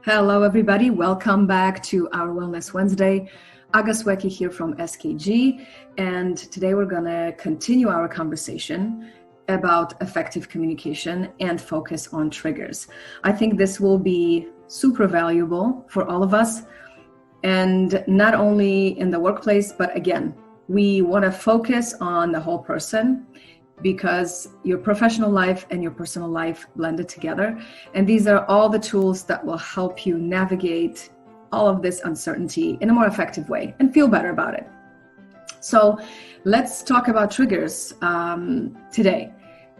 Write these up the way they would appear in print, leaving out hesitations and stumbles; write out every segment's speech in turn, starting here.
Hello, everybody. Welcome back to our Wellness Wednesday. Aga Swiecki here from SKG, and today we're going to continue our conversation about effective communication and focus on triggers. I think this will be super valuable for all of us, and not only in the workplace, but again, we want to focus on the whole person, because your professional life and your personal life blended together. And these are all the tools that will help you navigate all of this uncertainty in a more effective way and feel better about it. So let's talk about triggers today.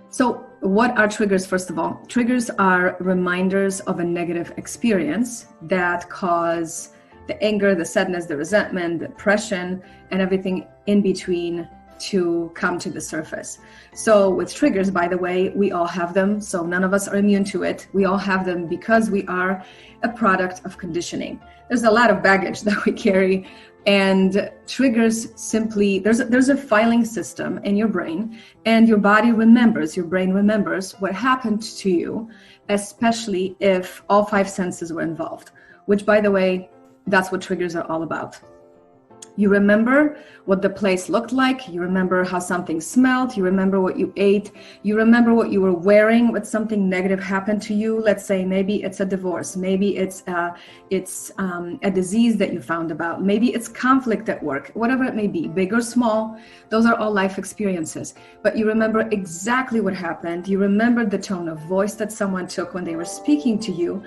So what are triggers? First of all, triggers are reminders of a negative experience that cause the anger, the sadness, the resentment, the depression, and everything in between to come to the surface. So with triggers, by the way, we all have them. So none of us are immune to it. We all have them because we are a product of conditioning. There's a lot of baggage that we carry, and triggers simply, there's a filing system in your brain, and your brain remembers what happened to you, especially if all five senses were involved, which, by the way, that's what triggers are all about. You remember what the place looked like. You remember how something smelled. You remember what you ate. You remember what you were wearing when something negative happened to you. Let's say maybe it's a divorce. Maybe it's a disease that you found about. Maybe it's conflict at work. Whatever it may be, big or small, those are all life experiences. But you remember exactly what happened. You remember the tone of voice that someone took when they were speaking to you,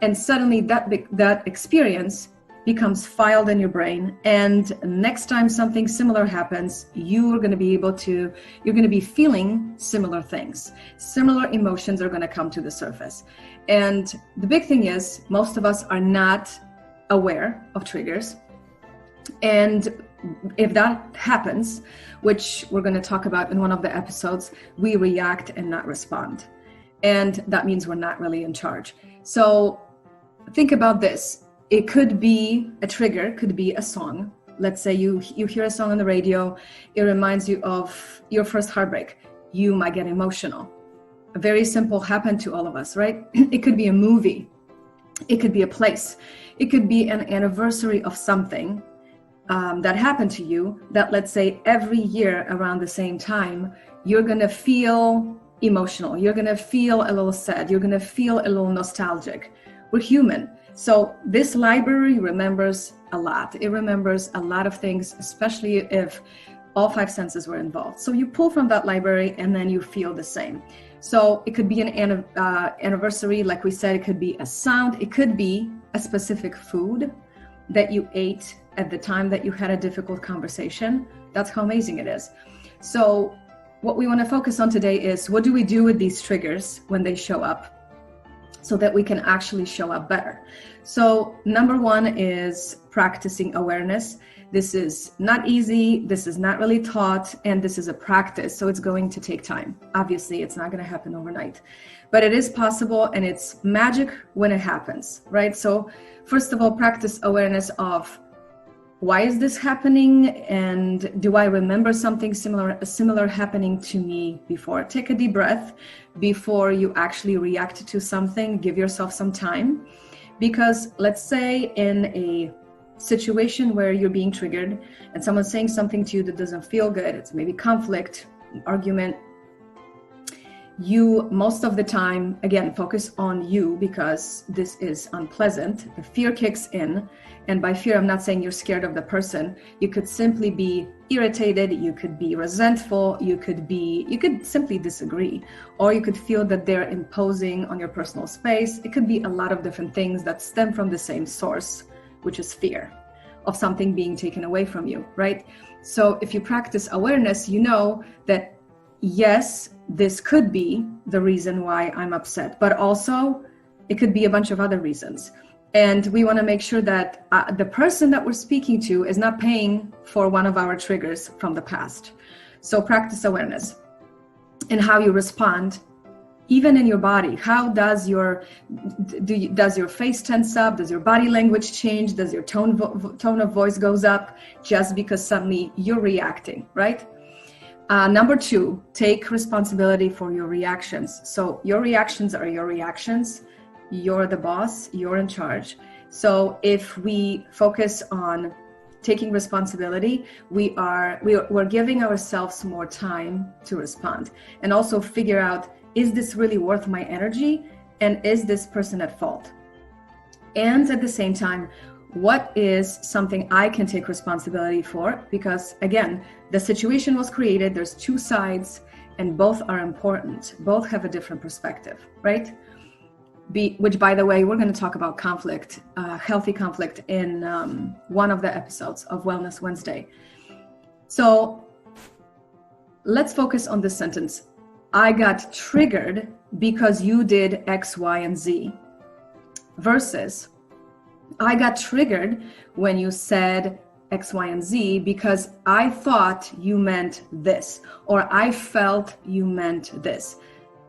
and suddenly that experience becomes filed in your brain, and next time something similar happens, you're going to be feeling similar things. Similar emotions are going to come to the surface. And the big thing is, most of us are not aware of triggers. And if that happens, which we're going to talk about in one of the episodes, we react and not respond. And that means we're not really in charge. So think about this. It could be a trigger, could be a song. Let's say you hear a song on the radio, it reminds you of your first heartbreak. You might get emotional. Very simple, happened to all of us, right? It could be a movie. It could be a place. It could be an anniversary of something that happened to you that, let's say, every year around the same time, you're gonna feel emotional. You're gonna feel a little sad. You're gonna feel a little nostalgic. We're human. So this library remembers a lot. It remembers a lot of things, especially if all five senses were involved. So you pull from that library and then you feel the same. So it could be an anniversary, like we said, it could be a sound, it could be a specific food that you ate at the time that you had a difficult conversation. That's how amazing it is. So what we want to focus on today is, what do we do with these triggers when they show up, so that we can actually show up better? So number one is practicing awareness. This is not easy, this is not really taught, and this is a practice, so it's going to take time. Obviously, it's not going to happen overnight, but it is possible, and it's magic when it happens, right? So first of all, practice awareness of, why is this happening, and do I remember something similar happening to me before? Take a deep breath before you actually react to something. Give yourself some time, because let's say in a situation where you're being triggered and someone's saying something to you that doesn't feel good, it's maybe conflict, argument, you most of the time, again, focus on you, because this is unpleasant. The fear kicks in. And by fear, I'm not saying you're scared of the person. You could simply be irritated. You could be resentful. You could simply disagree, or you could feel that they're imposing on your personal space. It could be a lot of different things that stem from the same source, which is fear of something being taken away from you, right? So if you practice awareness, you know that, yes, this could be the reason why I'm upset, but also it could be a bunch of other reasons. And we want to make sure that the person that we're speaking to is not paying for one of our triggers from the past. So practice awareness and how you respond, even in your body. How does your face tense up? Does your body language change? Does your tone of voice goes up just because suddenly you're reacting, right? Number two, take responsibility for your reactions. So your reactions are your reactions. you're the boss, you're in charge. So if we focus on taking responsibility, we're giving ourselves more time to respond, and also figure out, is this really worth my energy? And is this person at fault? And at the same time, what is something I can take responsibility for? Because again, the situation was created, there's two sides, and both are important. Both have a different perspective, right? Which, by the way, we're going to talk about conflict, healthy conflict, in one of the episodes of Wellness Wednesday. So let's focus on this sentence. I got triggered because you did X, Y, and Z. Versus, I got triggered when you said X, Y, and Z because I thought you meant this, or I felt you meant this.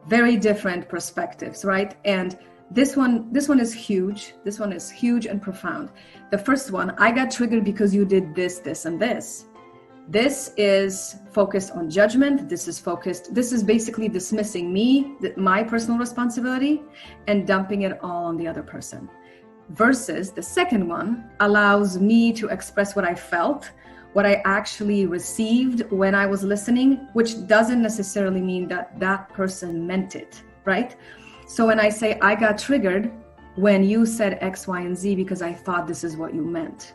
Very different perspectives, right? And this one is huge. This one is huge and profound. The first one, I got triggered because you did this, this, and this. This is focused on judgment. This is basically dismissing me, my personal responsibility, and dumping it all on the other person. Versus the second one allows me to express what I felt, what I actually received when I was listening, which doesn't necessarily mean that that person meant it, right? So when I say I got triggered when you said X, Y, and Z because I thought this is what you meant.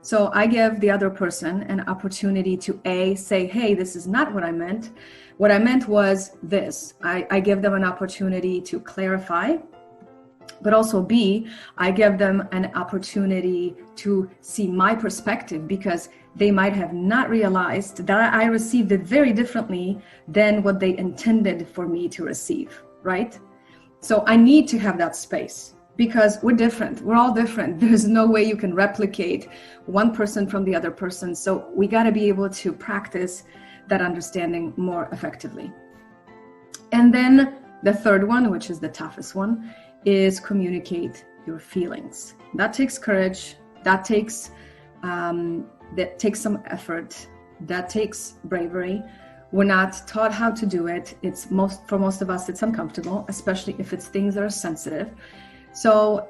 So I give the other person an opportunity to say, hey, this is not what I meant. What I meant was this. I give them an opportunity to clarify, but also B, I give them an opportunity to see my perspective, because they might have not realized that I received it very differently than what they intended for me to receive, right? So I need to have that space, because we're different. We're all different. There's no way you can replicate one person from the other person. So we got to be able to practice that understanding more effectively. And then the third one, which is the toughest one, is communicate your feelings. That takes courage. That takes some effort. That takes bravery. We're not taught how to do it. For most of us, it's uncomfortable, especially if it's things that are sensitive. So,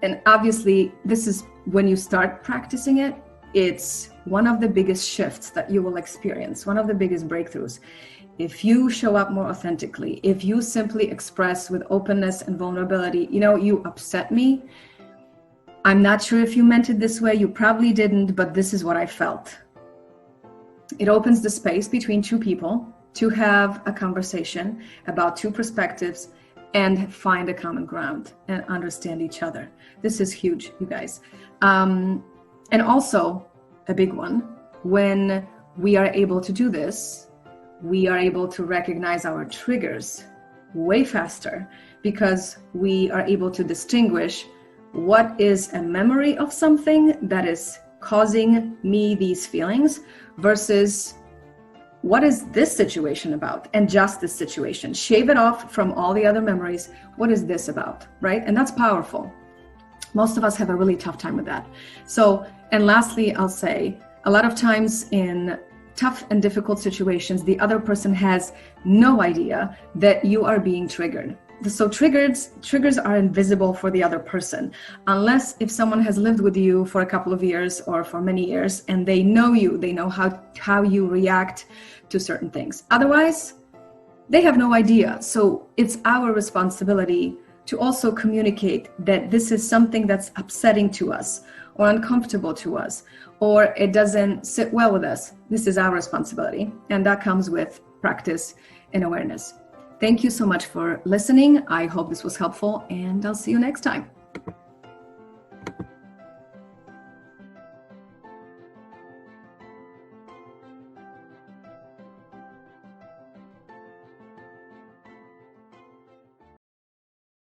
and obviously, this is when you start practicing it, it's one of the biggest shifts that you will experience, one of the biggest breakthroughs. If you show up more authentically, if you simply express with openness and vulnerability, you upset me. I'm not sure if you meant it this way. You probably didn't, but this is what I felt. It opens the space between two people to have a conversation about two perspectives and find a common ground and understand each other. This is huge, you guys. And also a big one, when we are able to do this, we are able to recognize our triggers way faster, because we are able to distinguish what is a memory of something that is causing me these feelings versus what is this situation about, and just this situation. Shave it off from all the other memories. What is this about, right? And that's powerful. Most of us have a really tough time with that. So, and lastly, I'll say, a lot of times in tough and difficult situations, the other person has no idea that you are being triggered. So triggers are invisible for the other person, unless if someone has lived with you for a couple of years or for many years and they know you, they know how you react to certain things. Otherwise, they have no idea. So it's our responsibility to also communicate that this is something that's upsetting to us or uncomfortable to us, or it doesn't sit well with us. This is our responsibility, and that comes with practice and awareness. Thank you so much for listening. I hope this was helpful, and I'll see you next time.